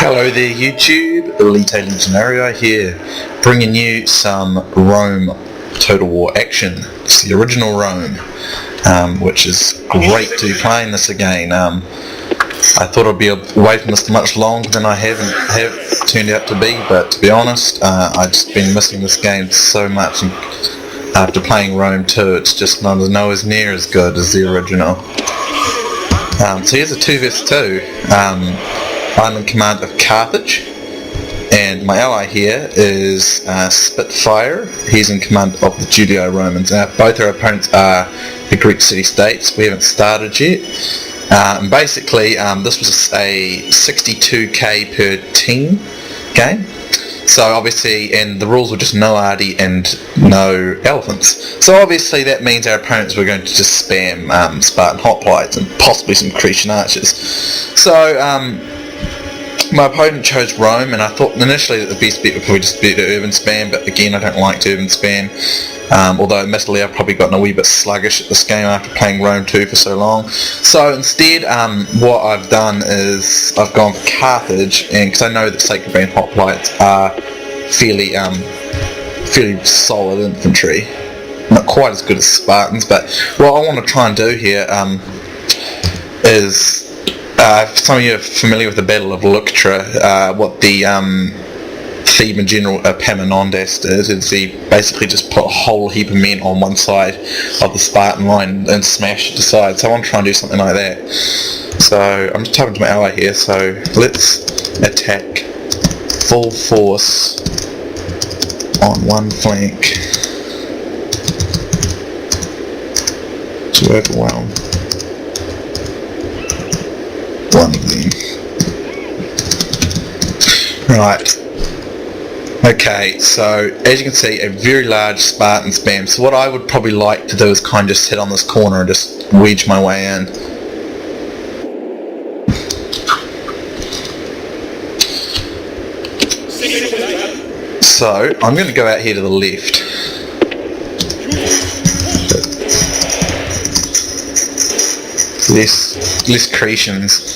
Hello there YouTube, Elite Legionario here, bringing you some Rome Total War action. It's the original Rome, which is great to be playing this again. I thought I'd be away from this much longer than I have turned out to be, but to be honest, I've just been missing this game so much, and after playing Rome 2, it's just nowhere near as good as the original. So here's a 2 vs 2. I'm in command of Carthage, and my ally here is Spitfire. He's in command of the Julli Romans. Both our opponents are the Greek city-states. We haven't started yet. And basically, this was a 62k per team game. So obviously, and the rules were just no arty and no elephants. So obviously that means our opponents were going to just spam Spartan hoplites and possibly some Cretan archers. So my opponent chose Rome, and I thought initially that the best bet would probably just be to urban spam, but again I don't like to urban spam, although admittedly I've probably gotten a wee bit sluggish at this game after playing Rome 2 for so long. So instead what I've done is I've gone for Carthage, and because I know that Sacred Band hoplites are fairly solid infantry, not quite as good as Spartans, but what I want to try and do here is if some of you are familiar with the Battle of Leuctra, what the Theban general Epaminondas did is he basically just put a whole heap of men on one side of the Spartan line and smashed it aside. So I want to try and do something like that. So I'm just typing to my ally here, so let's attack full force on one flank to overwhelm one of them. Right. Okay, so as you can see, a very large Spartan spam. So what I would probably like to do is kind of just sit on this corner and just wedge my way in. So I'm going to go out here to the left. Less Cretans.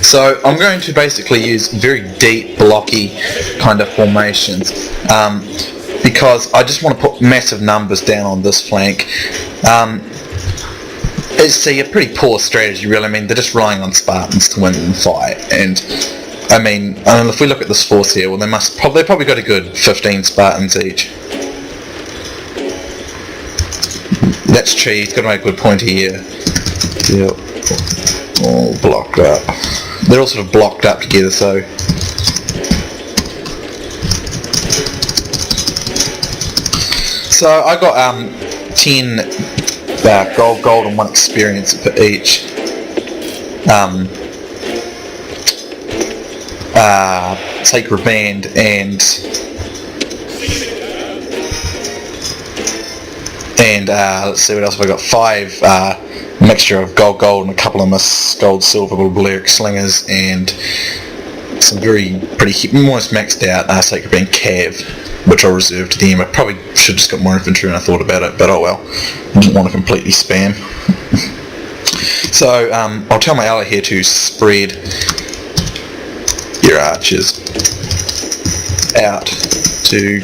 So I'm going to basically use very deep, blocky kind of formations because I just want to put massive numbers down on this flank. It's a pretty poor strategy, really. I mean, they're just relying on Spartans to win the fight, and I mean, if we look at this force here, well, they probably got a good 15 Spartans each. That's cheese. Got to make a good point here. Yep. All blocked up. They're all sort of blocked up together, so I got 10 gold and 1 experience for each. Sacred Band and let's see what else have I got. 5 mixture of gold and a couple of gold silver Balearic slingers, and some pretty almost maxed out Sacred Band Cav, which I'll reserve to the end. I probably should have just got more infantry when I thought about it, but oh well. I didn't want to completely spam. So I'll tell my ally here to spread your archers out to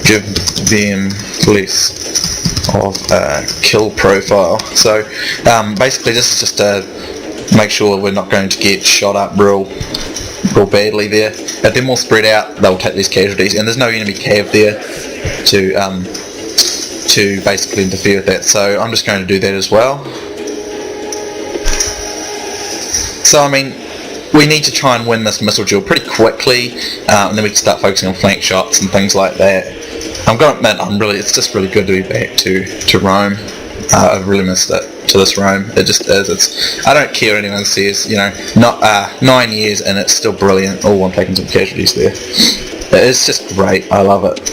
give them less of a kill profile. So basically this is just to make sure we're not going to get shot up real badly there. If they're more spread out, they'll take these casualties, and there's no enemy cav there to basically interfere with that. So I'm just going to do that as well. So I mean, we need to try and win this missile duel pretty quickly, and then we can start focusing on flank shots and things like that. I'm going to admit, it's just really good to be back to Rome. I've really missed it, to this Rome. It just is. I don't care what anyone says, not 9 years and it's still brilliant. Oh, I'm taking some casualties there. It's just great. I love it.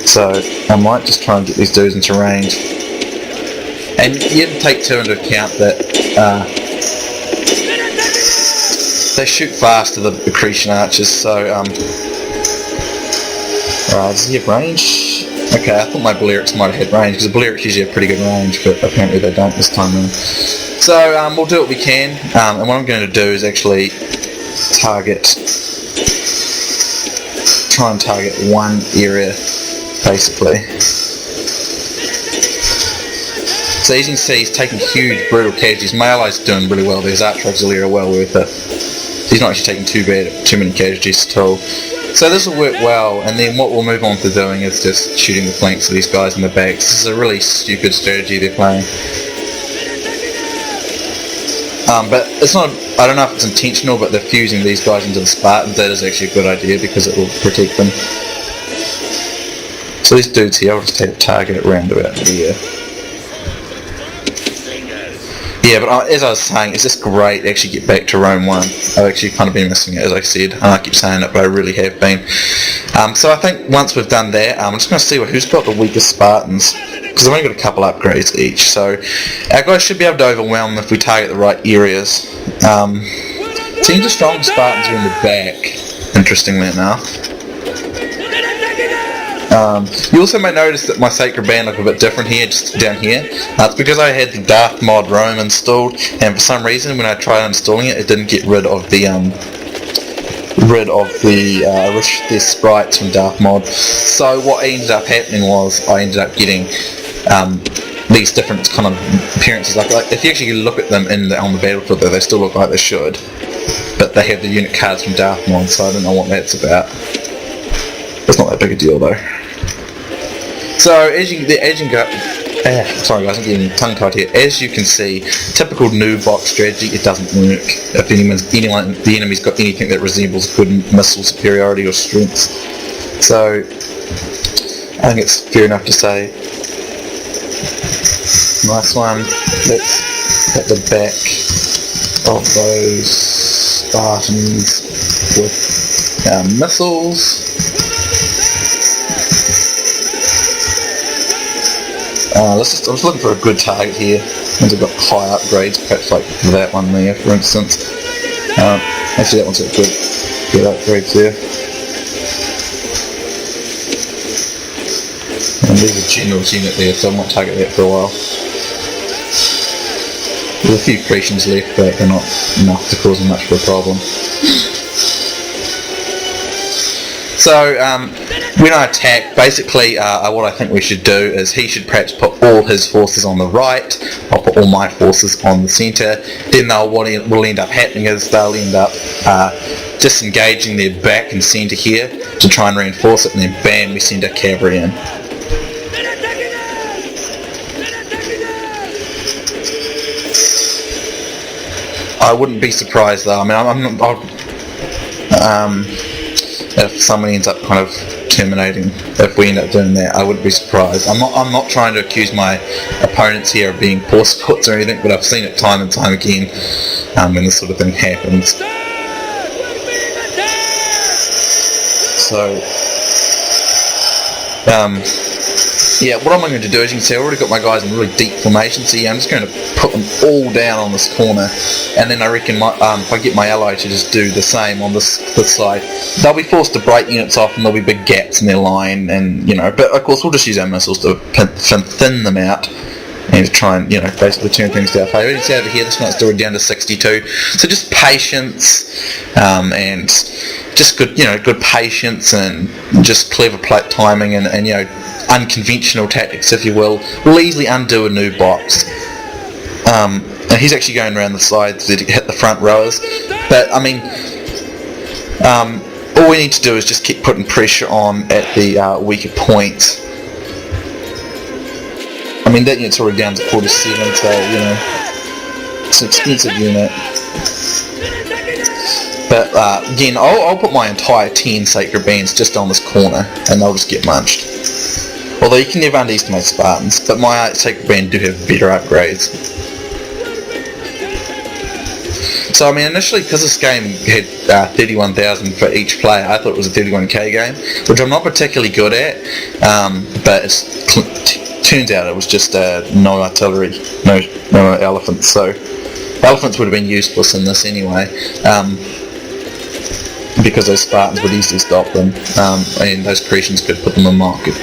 So I might just try and get these dudes into range. And you have to take into account that they shoot faster than the Cretan archers, so does he have range? Okay, I thought my Balearics might have had range, because the Balearics usually have pretty good range, but apparently they don't this time around. So we'll do what we can, and what I'm going to do is actually try and target one area, basically. So as you can see, he's taking huge brutal casualties. My ally's doing really well. His archer auxiliary are well worth it. He's not actually taking too many casualties at all. So this will work well, and then what we'll move on to doing is just shooting the flanks of these guys in the backs. This is a really stupid strategy they're playing. But it's not, I don't know if it's intentional, but they're fusing these guys into the Spartans. That is actually a good idea because it will protect them. So these dudes here, I'll just take a target around about here. Yeah, but as I was saying, it's just great to actually get back to Rome 1. I've actually kind of been missing it, as I said, and I keep saying it, but I really have been. So I think once we've done that, I'm just going to see who's got the weakest Spartans, because I've only got a couple upgrades each, so our guys should be able to overwhelm them if we target the right areas. Seems the strong Spartans are in the back, interestingly enough. You also may notice that my Sacred Band look a bit different here, just down here. It's because I had the Darth mod Rome installed, and for some reason when I tried installing it, it didn't get rid of the the sprites from Darth mod. So what ended up happening was I ended up getting these different kind of appearances. Like if you actually look at them on the battlefield, they still look like they should, but they have the unit cards from Darth mod, so I don't know what that's about. It's not that big a deal though. So as you go, sorry guys, I'm getting tongue-tied here. As you can see, typical noob box strategy, it doesn't work if the enemy's got anything that resembles good missile superiority or strength. So I think it's fair enough to say, nice one. Let's hit the back of those Spartans with missiles. I'm just looking for a good target here, and I've got high upgrades, perhaps like that one there, for instance. Actually, that one's got good upgrades there. And there's a general's unit there, so I might target that for a while. There's a few Cretians left, but they're not enough to cause much of a problem. So, when I attack, basically what I think we should do is he should perhaps put all his forces on the right, I'll put all my forces on the centre, then what will end up happening is they'll end up disengaging their back and centre here to try and reinforce it, and then bam, we send our cavalry in. I wouldn't be surprised though, I mean, if someone ends up kind of terminating, if we end up doing that, I wouldn't be surprised. I'm not trying to accuse my opponents here of being poor sports or anything, but I've seen it time and time again when this sort of thing happens. So, yeah, what I'm going to do, as you can see, I've already got my guys in really deep formation, so yeah, I'm just going to put them all down on this corner, and then I reckon if I get my ally to just do the same on this side, they'll be forced to break units off, and there'll be big gaps in their line, and, but of course we'll just use our missiles to thin them out, and to try and, basically turn things to our favour. You see over here, this one's still down to 62, so just patience, and just good patience, and just clever timing, and unconventional tactics, if you will easily undo a new box. And he's actually going around the sides to hit the front rowers, but I mean, all we need to do is just keep putting pressure on at the weaker points. I mean, that unit's already down to 47, so it's an expensive unit. But again, I'll put my entire 10 Sacred Bands just on this corner, and they'll just get munched. Although you can never underestimate Spartans, but my Sacred Band do have better upgrades. So I mean, initially, because this game had 31,000 for each player, I thought it was a 31k game, which I'm not particularly good at, but it turns out it was just no artillery, no elephants, so elephants would have been useless in this anyway, because those Spartans would easily stop them, and those Cretians could put them in market.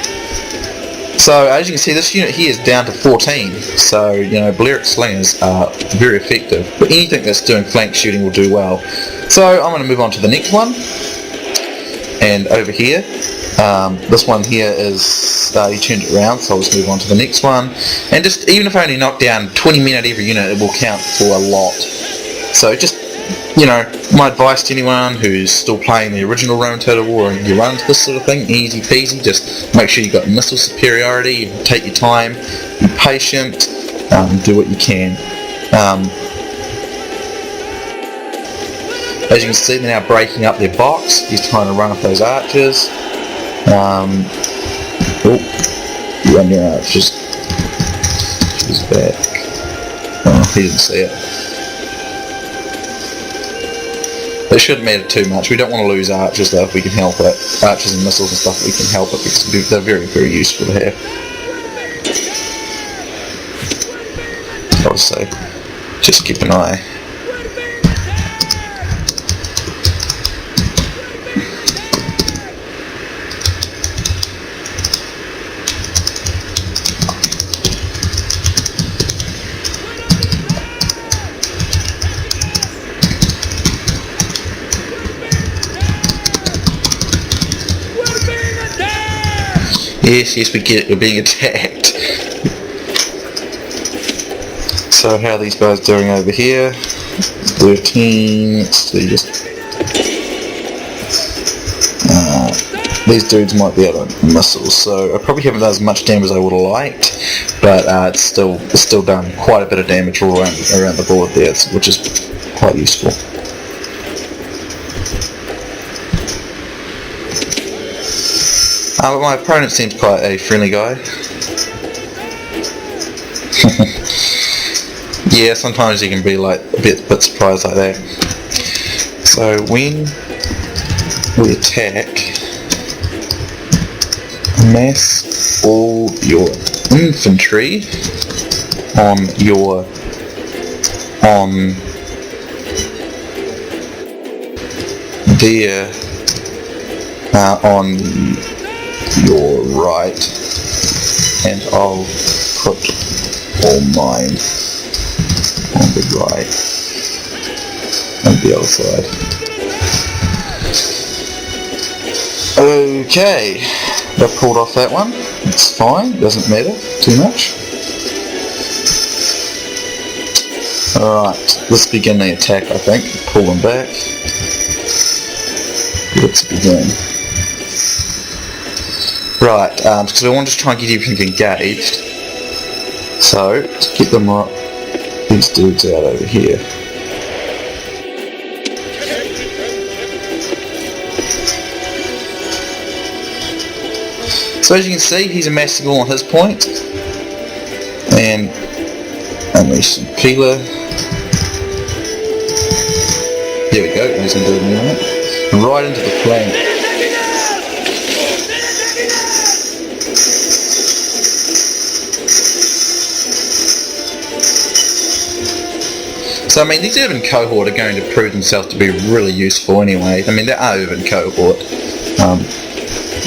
So as you can see, this unit here is down to 14, so you know, Balearic slingers are very effective, but anything that's doing flank shooting will do well. So I'm going to move on to the next one, and over here, this one here is, you turned it around, so I'll just move on to the next one, and just, even if I only knock down 20 men at every unit, it will count for a lot. So just, you know, my advice to anyone who's still playing the original Roman Total War and you run into this sort of thing, easy peasy, just make sure you've got missile superiority, take your time, be patient, do what you can. As you can see, they're now breaking up their box. He's trying to run off those archers. Run your archers. She's back. Oh, he didn't see it. It shouldn't matter too much. We don't want to lose archers though if we can help it. Archers and missiles and stuff, we can help it because they're very, very useful to have. I would say, just keep an eye. Yes, we get it, we're being attacked. So how are these guys doing over here? 13, let's see, just... these dudes might be out of missiles, so I probably haven't done as much damage as I would have liked, but it's still done quite a bit of damage all around the board there, which is quite useful. But my opponent seems quite a friendly guy. Yeah, sometimes you can be like a bit surprised like that. So when we attack, mass all your infantry on your right, and I'll put all mine on the right and the other side. Okay, I've pulled off that one. It's fine, doesn't matter too much. Alright, let's begin the attack, I think. Pull them back. Let's begin. Right, because I want to try and get everything engaged. So, to get them right, these dudes out over here. So as you can see, he's amassing all on his point. And unleash some Peeler. There we go, he's going to do it in a minute. Right into the flank. So I mean, these urban cohort are going to prove themselves to be really useful anyway. I mean, they are urban cohort,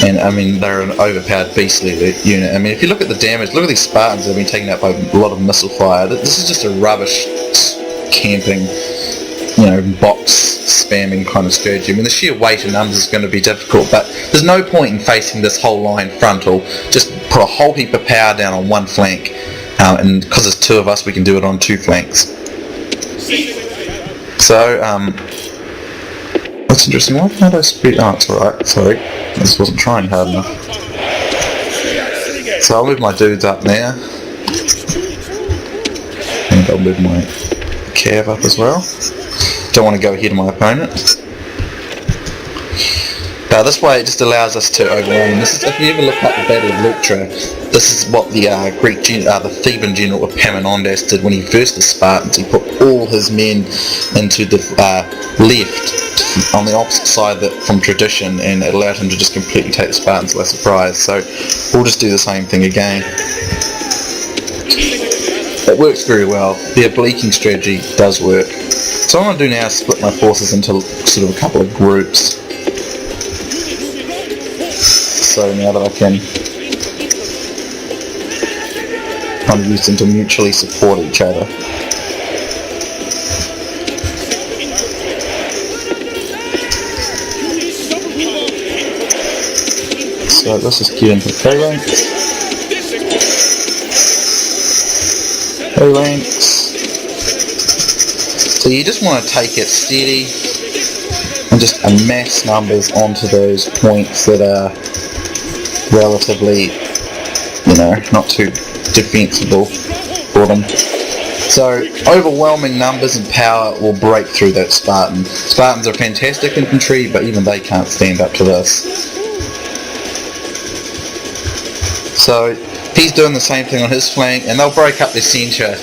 and I mean they're an overpowered beastly unit. I mean, if you look at the damage, look at these Spartans that have been taken out by a lot of missile fire. This is just a rubbish camping, you know, box spamming kind of strategy. I mean, the sheer weight and numbers is going to be difficult, but there's no point in facing this whole line frontal. Just put a whole heap of power down on one flank, and because there's two of us, we can do it on two flanks. So, that's interesting. Why can't I speed? Oh, it's alright. Sorry. I just wasn't trying hard enough. So I'll move my dudes up now. And I'll move my cav up as well. Don't want to go ahead of my opponent. Now this way it just allows us to overwhelm. This is, if you ever look up the Battle of Leuctra, this is what the the Theban general Epaminondas did when he versed the Spartans. He put all his men into the left on the opposite side from tradition, and it allowed him to just completely take the Spartans by surprise. So we'll just do the same thing again. It works very well. The obliquing strategy does work. So what I'm going to do now is split my forces into sort of a couple of groups. So now that I can kind of use them to mutually support each other. So let's just get into phalanx. So you just want to take it steady and just amass numbers onto those points that are relatively, not too defensible for them. So overwhelming numbers and power will break through that Spartan. Spartans are fantastic infantry, but even they can't stand up to this. So he's doing the same thing on his flank, and they'll break up their centre,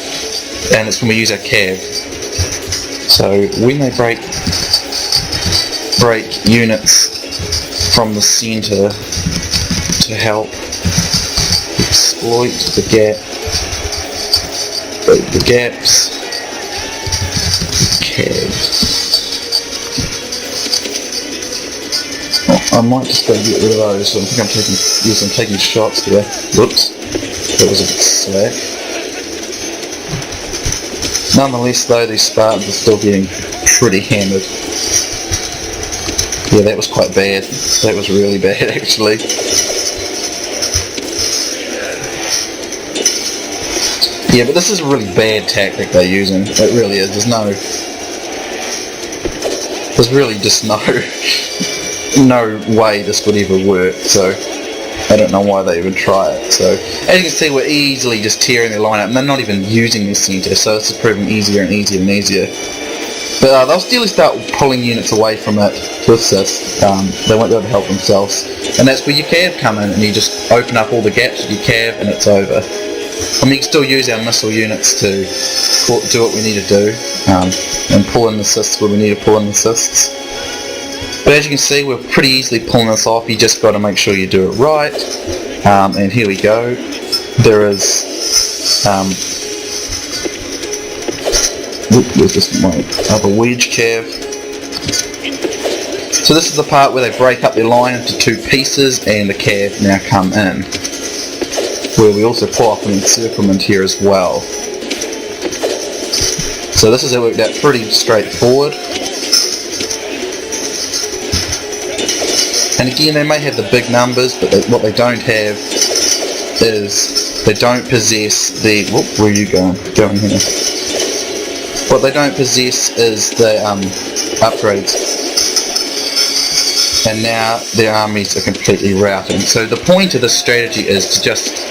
and it's when we use our cav. So when they break units from the centre to help exploit the gaps, cav. I might just go get rid of those. So I think I'm taking shots there. Whoops, that was a bit slack. Nonetheless though, these Spartans are still getting pretty hammered. Yeah, that was quite bad. That was really bad actually. Yeah, but this is a really bad tactic they're using. It really is. There's really just no way this would ever work, so I don't know why they even try it. So as you can see, we're easily just tearing their line up, and they're not even using their centre, so this is proving easier and easier and easier. But they'll still start pulling units away from it with this. They won't be able to help themselves, and that's where your cav come in, and you just open up all the gaps with your cav, and it's over. I mean, you can still use our missile units to do what we need to do, and pull in assists where we need to pull in assists. But as you can see, we're pretty easily pulling this off. You just got to make sure you do it right. And here we go. There is... where's just my other wedge cav. So this is the part where they break up their line into two pieces, and the cav now come in. Where we also pull off an encirclement here as well. So this has worked out pretty straightforward. And again, they may have the big numbers, but what they don't have is they don't possess the... Whoop, where are you going? Going here. What they don't possess is the upgrades. And now their armies are completely routing. So the point of this strategy is to just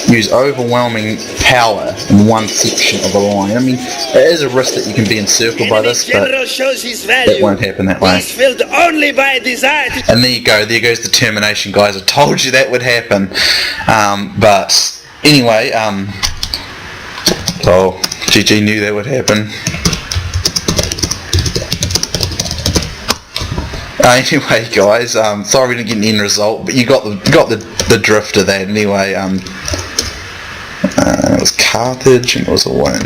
use overwhelming power in one section of a line. I mean, there is a risk that you can be encircled by this, but that won't happen that way. Only by desire. And there you go, there goes determination, guys. I told you that would happen. But anyway, GG knew that would happen. Anyway, guys, sorry we didn't get an end result, but you got the drift of that anyway. It was Carthage and it was a win.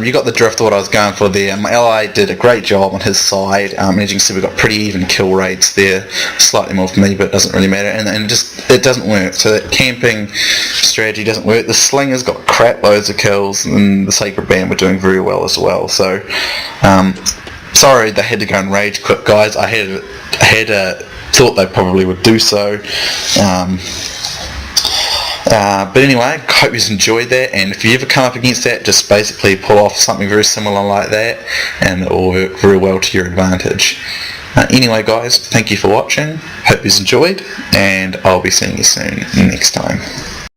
You got the drift of what I was going for there. My ally did a great job on his side. As you can see, we got pretty even kill rates there. Slightly more for me, but it doesn't really matter. And it doesn't work. So that camping strategy doesn't work. The Slinger's got crap loads of kills, and the Sacred Band were doing very well as well. So sorry they had to go and rage quit, guys. I had thought they probably would do so. But anyway, I hope you enjoyed that, and if you ever come up against that, just basically pull off something very similar like that, and it will work very well to your advantage. Anyway, guys, thank you for watching, hope you enjoyed, and I'll be seeing you soon next time.